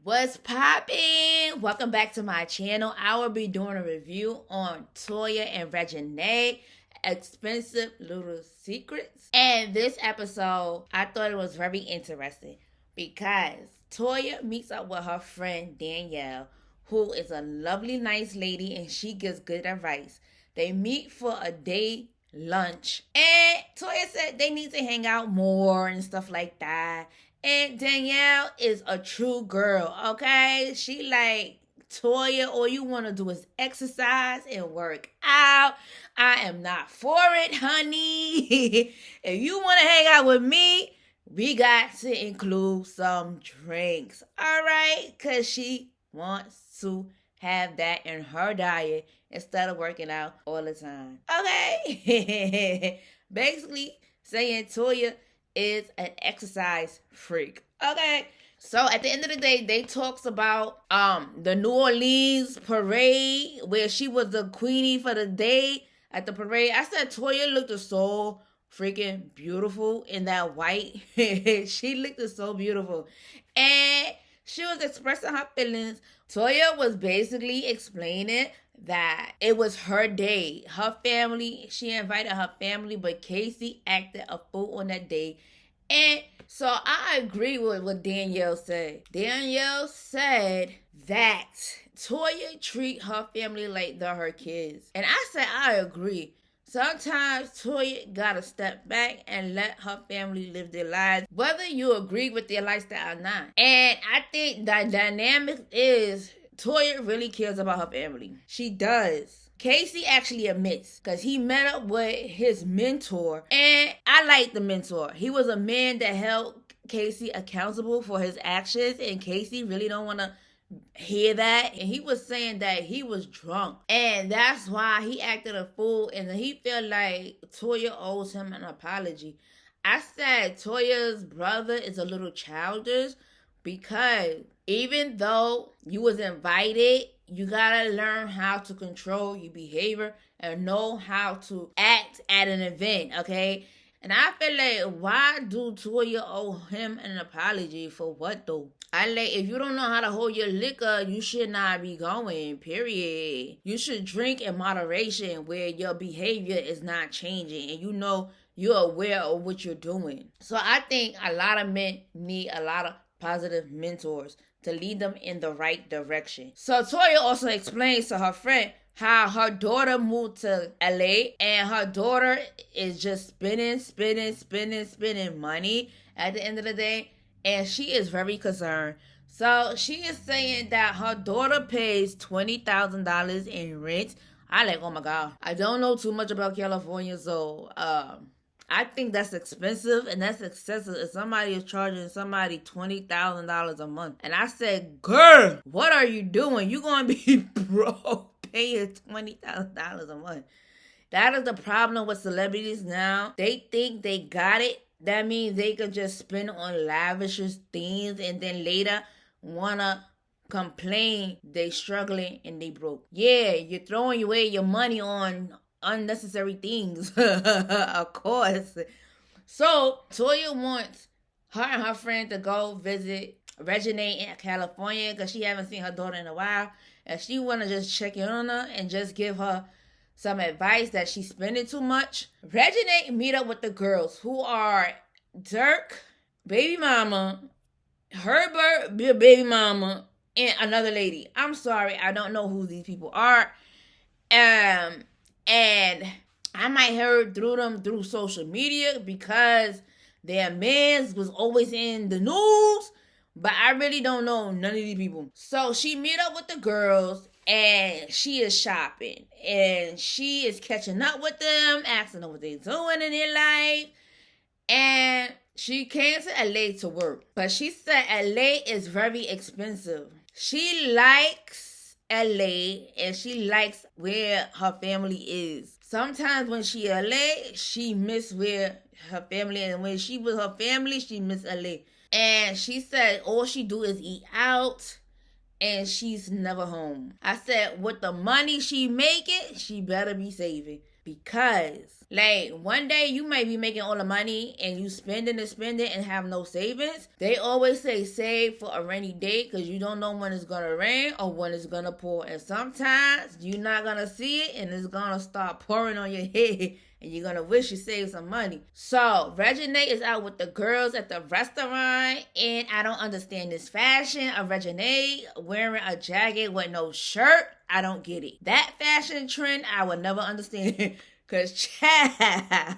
What's poppin'? Welcome back to my channel. I will be doing a review on Toya&Reginae, Expensive Little Secrets. And this episode, I thought it was very interesting because Toya meets up with her friend Danielle, who is a lovely, nice lady, and she gives good advice. They meet for a day lunch, and Toya said they need to hang out more and stuff like that. And Danielle is a true girl, okay? She like, Toya, all you want to do is exercise and work out. I am not for it, honey. If you want to hang out with me, we got to include some drinks, all right? Because she wants to have that in her diet instead of working out all the time, okay? Basically saying Toya is an exercise freak. Okay. So at the end of the day, they talks about the New Orleans parade where she was the queenie for the day at the parade. I said Toya looked so freaking beautiful in that white. She looked so beautiful. And she was expressing her feelings. Toya was basically explaining that it was her day. Her family, she invited her family, but Casey acted a fool on that day. And so I agree with what Danielle said. Danielle said that Toya treat her family like they're her kids. And I said I agree. Sometimes Toya gotta step back and let her family live their lives, whether you agree with their lifestyle or not. And I think the dynamic is Toya really cares about her family. She does. Casey actually admits, because he met up with his mentor, and I like the mentor. He was a man that held Casey accountable for his actions, and Casey really don't want to hear that. And he was saying that he was drunk, and that's why he acted a fool, and he felt like Toya owes him an apology. I said Toya's brother is a little childish, because even though you was invited, you gotta learn how to control your behavior and know how to act at an event, okay? And I feel like, why do Toya owe him an apology for what though? I like, if you don't know how to hold your liquor, you should not be going, period. You should drink in moderation where your behavior is not changing and you know you're aware of what you're doing. So I think a lot of men need a lot of positive mentors to lead them in the right direction. So Toya also explains to her friend how her daughter moved to LA and her daughter is just spending money at the end of the day, and she is very concerned. So she is saying that her daughter pays $20,000 in rent. I like, oh my God. I don't know too much about California, so I think that's expensive and that's excessive if somebody is charging somebody $20,000 a month. And I said, girl, what are you doing? You're going to be broke paying $20,000 a month. That is the problem with celebrities now. They think they got it. That means they could just spend on lavish things and then later want to complain they struggling and they broke. Yeah, you're throwing away your money on unnecessary things, of course. So Toya wants her and her friend to go visit Regina in California because she haven't seen her daughter in a while, and she want to just check in on her and just give her some advice that she's spending too much. Regina meet up with the girls who are Dirk, baby mama, Herbert, baby mama, and another lady. I'm sorry, I don't know who these people are. And I might heard through them through social media because their mans was always in the news, but I really don't know none of these people. So she meet up with the girls and she is shopping and she is catching up with them, asking them what they're doing in their life. And she came to LA to work, but she said LA is very expensive. She likes LA and she likes where her family is. Sometimes when she LA, she miss where her family is. And when she with her family, she miss LA. And she said all she do is eat out and she's never home. I said with the money she making, she better be saving. Because Like, one day you might be making all the money and you spending and have no savings. They always say save for a rainy day because you don't know when it's going to rain or when it's going to pour. And sometimes you're not going to see it and it's going to start pouring on your head. And you're going to wish you saved some money. So, Regina is out with the girls at the restaurant. And I don't understand this fashion of Regina wearing a jacket with no shirt. I don't get it. That fashion trend, I would never understand. Because, child,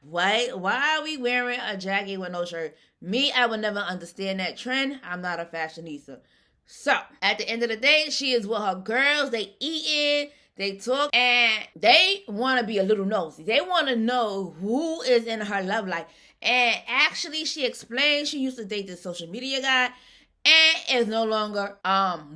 why are we wearing a jacket with no shirt? Me, I would never understand that trend. I'm not a fashionista. So, at the end of the day, she is with her girls. They eating. They talk and they want to be a little nosy. They want to know who is in her love life. And actually, she explained she used to date this social media guy and is no longer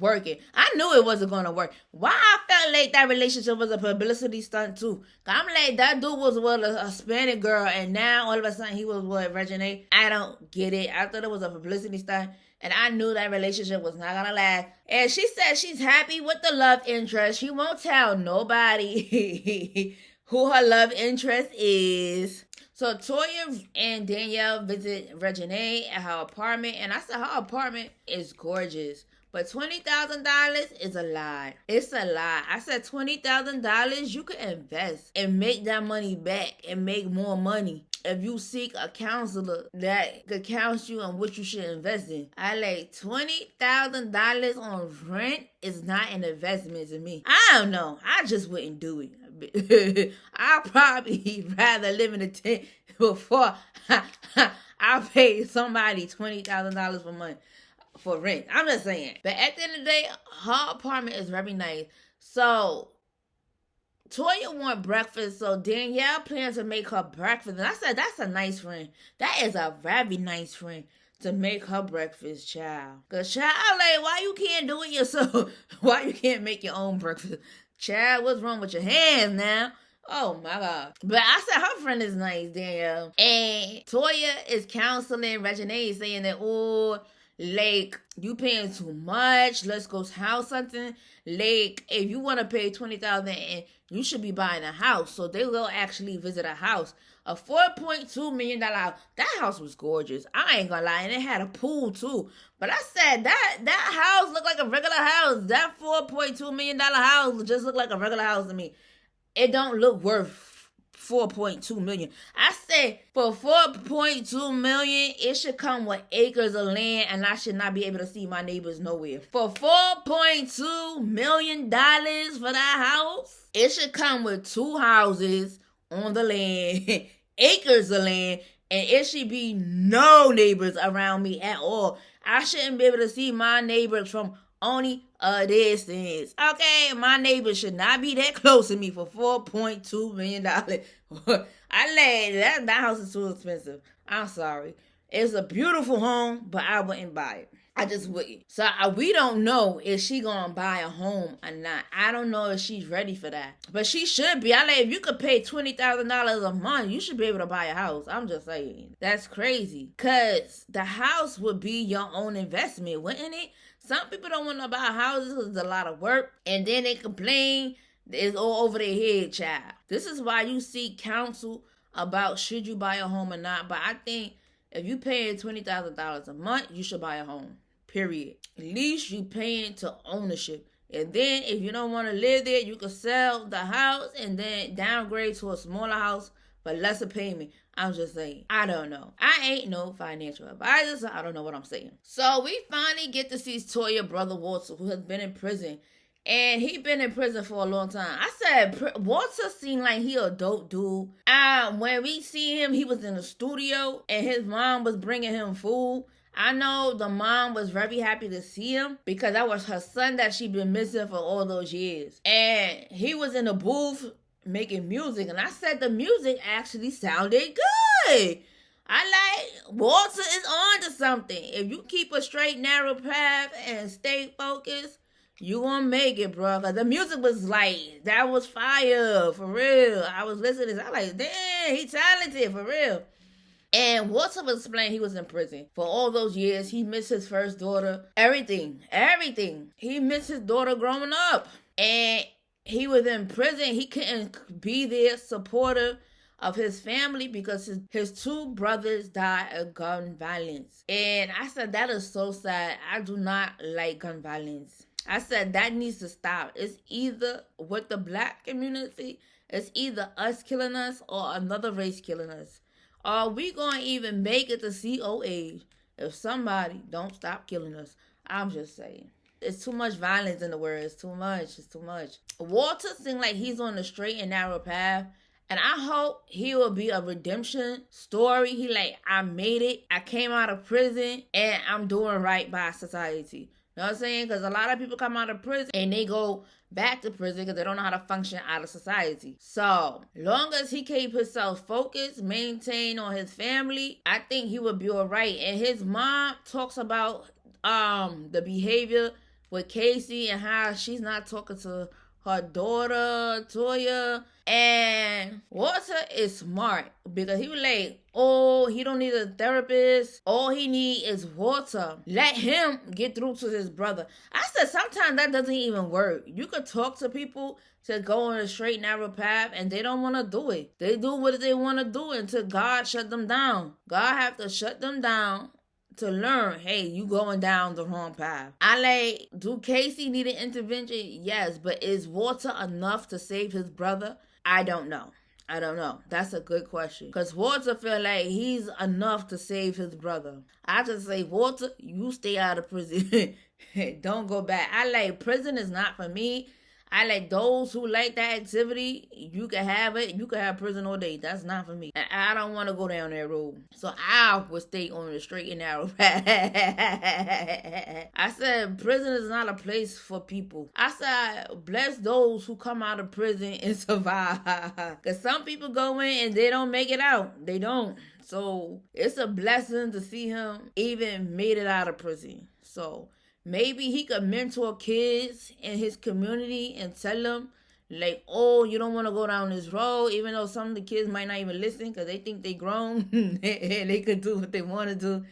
working. I knew it wasn't going to work. Why I felt like that relationship was a publicity stunt too. I'm like, that dude was with a Hispanic girl and now all of a sudden he was with Regina. I don't get it. I thought it was a publicity stunt. And I knew that relationship was not gonna last. And she said she's happy with the love interest. She won't tell nobody who her love interest is. So Toya and Danielle visit Regina at her apartment. And I said her apartment is gorgeous. But $20,000 is a lie. It's a lie. I said $20,000 you could invest and make that money back and make more money. If you seek a counselor that could counsel you on what you should invest in. I like $20,000 on rent is not an investment to me. I don't know. I just wouldn't do it. I'd probably rather live in a tent before I pay somebody $20,000 for money. For rent. I'm just saying. But at the end of the day, her apartment is very nice. So, Toya want breakfast. So, Danielle plans to make her breakfast. And I said, that's a nice friend. That is a very nice friend to make her breakfast, child. Because, child, like, why you can't do it yourself? Why you can't make your own breakfast? Child, what's wrong with your hands now? Oh, my God. But I said her friend is nice, Danielle. And Toya is counseling Regina, saying that, oh, like, you paying too much. Let's go house something. Like, if you want to pay $20,000 and you should be buying a house. So they will actually visit a house. A $4.2 million house. That house was gorgeous. I ain't gonna lie. And it had a pool too. But I said that house looked like a regular house. That $4.2 million house just looked like a regular house to me. It don't look worth $4.2 million. I say for $4.2 million, it should come with acres of land and I should not be able to see my neighbors nowhere. For $4.2 million for that house, it should come with 2 houses on the land, acres of land, and it should be no neighbors around me at all. I shouldn't be able to see my neighbors from only a distance. Okay, my neighbors should not be that close to me for $4.2 million. That house is too expensive. I'm sorry. It's a beautiful home, but I wouldn't buy it. I just wouldn't. So we don't know if she gonna buy a home or not. I don't know if she's ready for that. But she should be. If you could pay $20,000 a month, you should be able to buy a house. I'm just saying. That's crazy. Because the house would be your own investment, wouldn't it? Some people don't want to buy houses because it's a lot of work. And then they complain. It's all over their head, child. This is why you seek counsel about should you buy a home or not. But I think if you paying $20,000 a month, you should buy a home. Period. At least you paying to ownership. And then if you don't want to live there, you can sell the house and then downgrade to a smaller house for lesser payment. I'm just saying. I don't know. I ain't no financial advisor, so I don't know what I'm saying. So we finally get to see Toya's brother Walter, who has been in prison. And he been in prison for a long time. I said, Walter seemed like he a dope dude. When we see him, he was in the studio and his mom was bringing him food. I know the mom was very happy to see him because that was her son that she been missing for all those years. And he was in the booth making music. And I said the music actually sounded good. Walter is on to something. If you keep a straight, narrow path and stay focused, you gonna make it, bro. Cause the music was like, that was fire, for real. I was listening to this. I like, damn, he talented, for real. And Walter was explaining he was in prison for all those years. He missed his first daughter. Everything. He missed his daughter growing up. And he was in prison. He couldn't be there supportive of his family because his two brothers died of gun violence. And I said, that is so sad. I do not like gun violence. I said, that needs to stop. It's either with the black community, it's either us killing us or another race killing us. Are we going to even make it to COA if somebody don't stop killing us? I'm just saying. It's too much violence in the world. It's too much. It's too much. Walter seems like he's on the straight and narrow path. And I hope he will be a redemption story. He like, I made it. I came out of prison and I'm doing right by society. You know what I'm saying? Because a lot of people come out of prison and they go back to prison because they don't know how to function out of society. So, long as he keep himself focused, maintain on his family, I think he would be all right. And his mom talks about the behavior with Casey and how she's not talking to her daughter, Toya. And Walter is smart because he was like, oh, he don't need a therapist. All he need is Walter. Let him get through to his brother. I said sometimes that doesn't even work. You could talk to people to go on a straight, narrow path and they don't want to do it. They do what they want to do until God shut them down. God have to shut them down to learn, hey, you going down the wrong path. Do Casey need an intervention? Yes, but is Walter enough to save his brother? I don't know. That's a good question. Because Walter feel like he's enough to save his brother. I just say, Walter, you stay out of prison. Don't go back. Prison is not for me. I like those who like that activity. You can have it. You can have prison all day. That's not for me. And I don't want to go down that road. So I will stay on the straight and narrow path. I said prison is not a place for people. I said bless those who come out of prison and survive. Because some people go in and they don't make it out. They don't. So it's a blessing to see him even made it out of prison. So maybe he could mentor kids in his community and tell them, like, oh, you don't want to go down this road, even though some of the kids might not even listen because they think they grown and they could do what they want to do.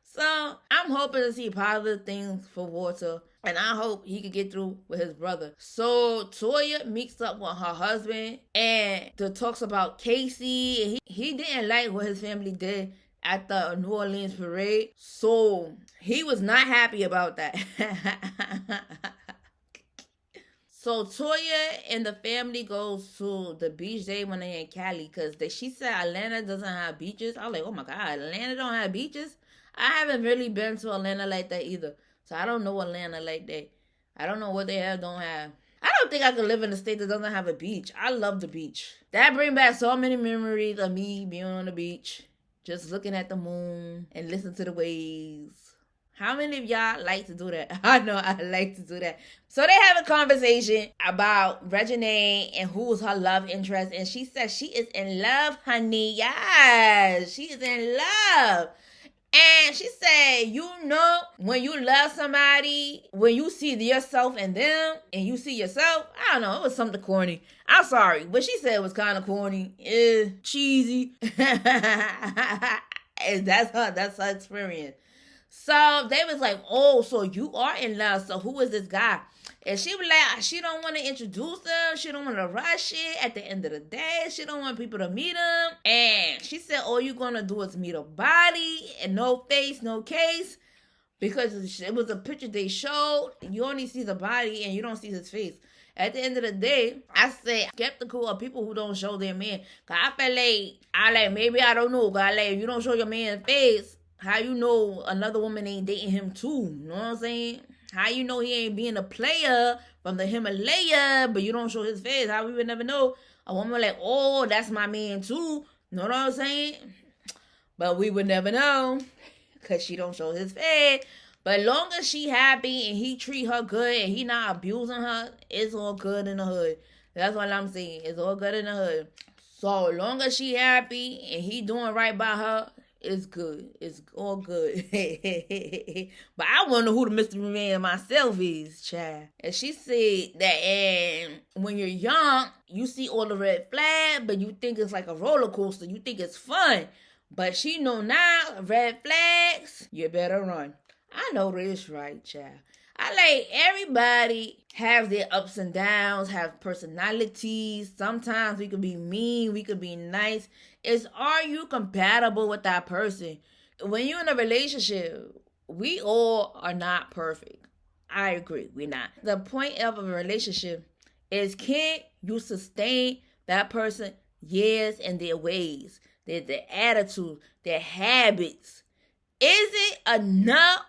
So I'm hoping to see positive things for Walter, and I hope he could get through with his brother. So Toya meets up with her husband and talks about Casey. And he didn't like what his family did at the New Orleans parade. So he was not happy about that. So Toya and the family goes to the beach day when they're in Cali because she said Atlanta doesn't have beaches. I was like, oh my God, Atlanta don't have beaches? I haven't really been to Atlanta like that either. So I don't know Atlanta like that. I don't know what they don't have. I don't think I could live in a state that doesn't have a beach. I love the beach. That brings back so many memories of me being on the beach, just looking at the moon and listening to the waves. How many of y'all like to do that? I know I like to do that. So they have a conversation about Regina and who's her love interest. And she says she is in love, honey. Yes, she is in love. And she said, you know, when you love somebody, when you see yourself in them and you see yourself, I don't know, it was something corny. I'm sorry. What she said was kind of corny. Cheesy. And that's her experience. So they was like, oh, so you are in love. So who is this guy? And she was like, she don't want to introduce him. She don't want to rush it. At the end of the day, she don't want people to meet him. And she said, all you're going to do is meet a body and no face, no case. Because it was a picture they showed. You only see the body and you don't see his face. At the end of the day, I say skeptical of people who don't show their man. Because I feel like, maybe I don't know. Because if you don't show your man's face, how you know another woman ain't dating him too? You know what I'm saying? How you know he ain't being a player from the Himalaya, but you don't show his face? How we would never know? A woman like, oh, that's my man too. You know what I'm saying? But we would never know because she don't show his face. But long as she happy and he treat her good and he not abusing her, it's all good in the hood. That's what I'm saying. It's all good in the hood. So long as she happy and he doing right by her, it's good. It's all good. But I wonder who the mystery man myself is, child. And she said that when you're young, you see all the red flags, but you think it's like a roller coaster. You think it's fun. But she know now, red flags, you better run. I know this right, child. I like everybody has their ups and downs, have personalities. Sometimes we could be mean, we could be nice. Are you compatible with that person? When you're in a relationship, we all are not perfect. I agree, we're not. The point of a relationship is, can you sustain that person years and their ways, their attitude, their habits? Is it enough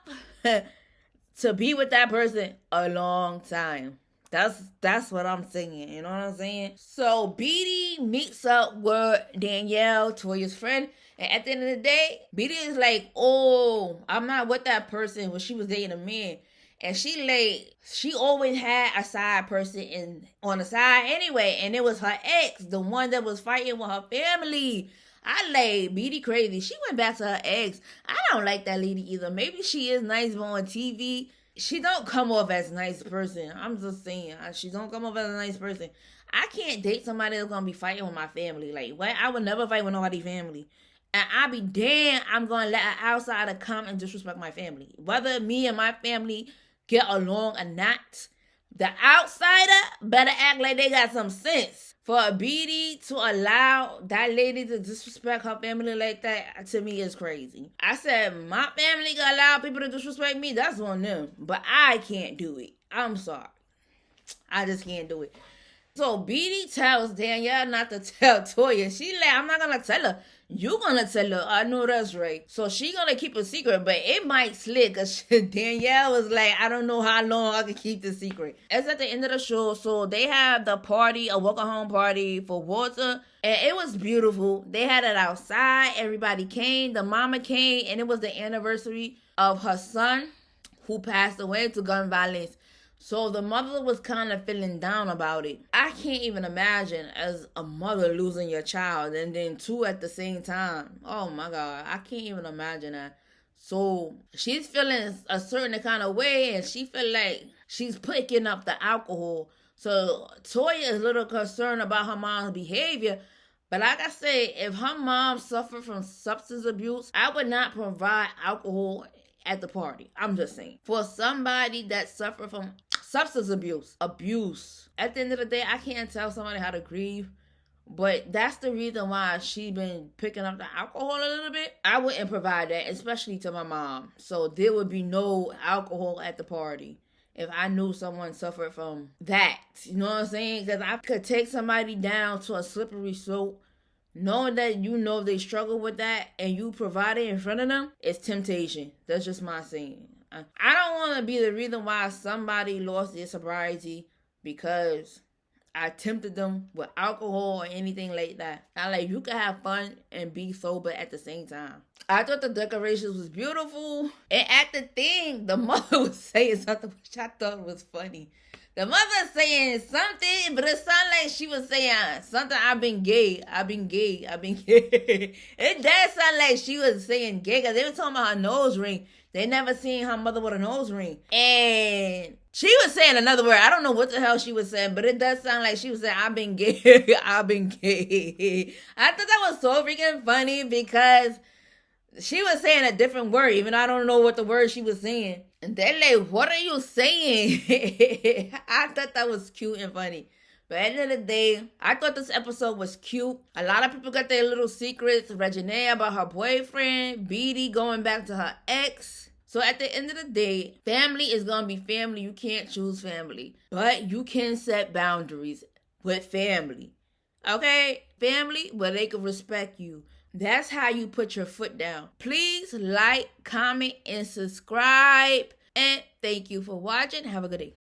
to be with that person a long time? That's what I'm saying. You know what I'm saying? So Beedy meets up with Danielle, Toya's friend, and at the end of the day, Beedy is like, "Oh, I'm not with that person." When she was dating a man, and she always had a side person on the side anyway, and it was her ex, the one that was fighting with her family. I like Beedy crazy. She went back to her ex. I don't like that lady either. Maybe she is nice, but on TV, she don't come off as a nice person. I'm just saying, she don't come off as a nice person. I can't date somebody that's gonna be fighting with my family. Like, what? I would never fight with nobody's family. And I be damn, I'm gonna let an outsider come and disrespect my family. Whether me and my family get along or not, the outsider better act like they got some sense. For a Beedy to allow that lady to disrespect her family like that, to me, is crazy. I said, my family can allow people to disrespect me, that's on them. But I can't do it. I'm sorry. I just can't do it. So Beedy tells Danielle not to tell Toya. She like, I'm not gonna tell her. You gonna tell her. I know that's right. So she gonna keep a secret, but it might slip, because Danielle was like, I don't know how long I can keep the secret. It's at the end of the show, so they have the party, a welcome home party for Walter, and it was beautiful. They had it outside. Everybody came. The mama came, and it was the anniversary of her son, who passed away to gun violence. So the mother was kind of feeling down about it. I can't even imagine as a mother losing your child and then two at the same time. Oh my God, I can't even imagine that. So she's feeling a certain kind of way, and she feel like she's picking up the alcohol. So Toya is a little concerned about her mom's behavior. But like I said, if her mom suffered from substance abuse, I would not provide alcohol at the party. I'm just saying. For somebody that suffered from substance abuse. At the end of the day, I can't tell somebody how to grieve, but that's the reason why she been picking up the alcohol a little bit. I wouldn't provide that, especially to my mom. So there would be no alcohol at the party if I knew someone suffered from that. You know what I'm saying? Because I could take somebody down to a slippery slope. Knowing that you know they struggle with that and you provide it in front of them, it's temptation. That's just my saying. I don't want to be the reason why somebody lost their sobriety because I tempted them with alcohol or anything like that. I like, you can have fun and be sober at the same time. I thought the decorations was beautiful. And at the thing, the mother was saying something which I thought was funny. The mother saying something, but it sounded like she was saying something, I've been gay. It does sound like she was saying gay, because they were talking about her nose ring. They never seen her mother with a nose ring. And she was saying another word. I don't know what the hell she was saying, but it does sound like she was saying, I've been gay. I've been gay. I thought that was so freaking funny, because she was saying a different word, even though I don't know what the word she was saying. And they're like, what are you saying? I thought that was cute and funny. But at the end of the day, I thought this episode was cute. A lot of people got their little secrets. Regina about her boyfriend. Beedy going back to her ex. So at the end of the day, family is going to be family. You can't choose family. But you can set boundaries with family. Okay? Family, where they can respect you. That's how you put your foot down. Please like, comment, and subscribe. And thank you for watching. Have a good day.